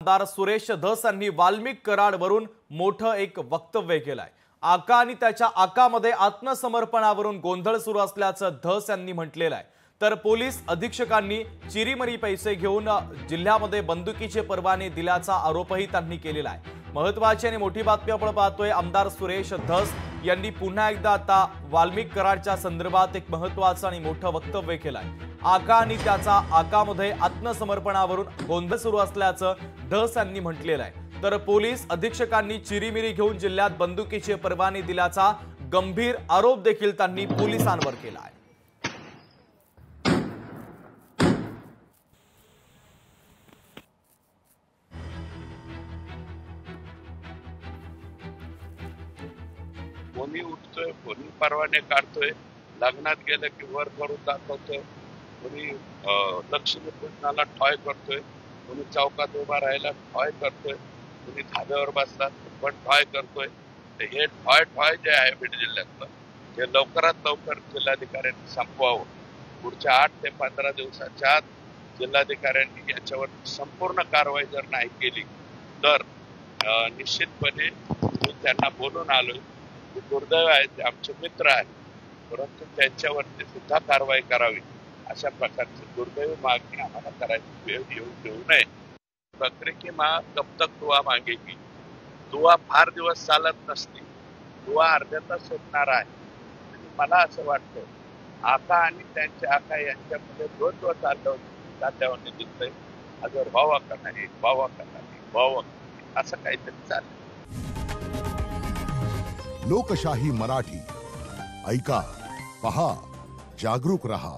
आमदार सुरेश धस यांनी वाल्मिक कराडवरून मोठं एक वक्तव्य केलंय। आका आणि त्याच्या आकामध्ये आत्मसमर्पणावरून गोंधळ सुरू असल्याचं धस यांनी म्हटलेलं आहे। तर पोलीस अधीक्षकांनी चिरीमरी पैसे घेऊन जिल्ह्यामध्ये बंदुकीचे परवाने दिल्याचा आरोपही त्यांनी केलेला आहे। महत्त्वाची आणि मोठी बातमी आपण पाहतोय। आमदार सुरेश धस यांनी पुन्हा एकदा आता वाल्मिक कराडच्या संदर्भात एक महत्त्वाचं आणि मोठं वक्तव्य केलंय। आका आणि त्याचा आकामध्ये आत्मसमर्पणावरून गोंधळ सुरू असल्याचं धस यांनी म्हटलेलं आहे। तर पोलीस अधीक्षकांनी चिरीमिरी घेऊन जिल्ह्यात बंदुकीचे परवाने दिल्याचा गंभीर आरोप देखील त्यांनी पोलिसांवर केला आहे। कोणी उठतोय, कोणी परवाने काढतोय, लग्नात गेलं की वर करून दाखवतोय, कोणी लक्ष्मी पूजनाला ठॉय करतोय, कोणी चौकात उभा राहायला ठॉय करतोय, कोणी धाब्यावर बसला पण ठॉय करतोय। हे ठॉय जे आहे बीड जिल्ह्यातलं हे लवकरात लवकर जिल्हाधिकाऱ्यांनी संपवावं। पुढच्या 8 ते 15 दिवसाच्या आत जिल्हाधिकाऱ्यांनी याच्यावर संपूर्ण कारवाई जर नाही केली तर निश्चितपणे मी त्यांना बोलून आलोय। दुर्दैव आहे, ते आमचे मित्र आहेत, परंतु त्यांच्यावरती सुद्धा कारवाई करावी अशा प्रकारची दुर्दैवी मागणी आम्हाला करायची वेळ येऊ देऊ नये। बकरे की माँ कब तक दुआ मागेगी, दुआ फार दिवस चालत नसते, दुआ अर्ध्या तास सुटणार आहे। मला असं वाटतं आका आणि त्यांचे आका यांच्यामध्ये द्वंद्व चालल्याने दिसतंय। अजर भावा का नाही, भावा का नाही, भावा असं काहीतरी चाललंय। लोकशाही मराठी ऐका, पहा, जागरूक रहा।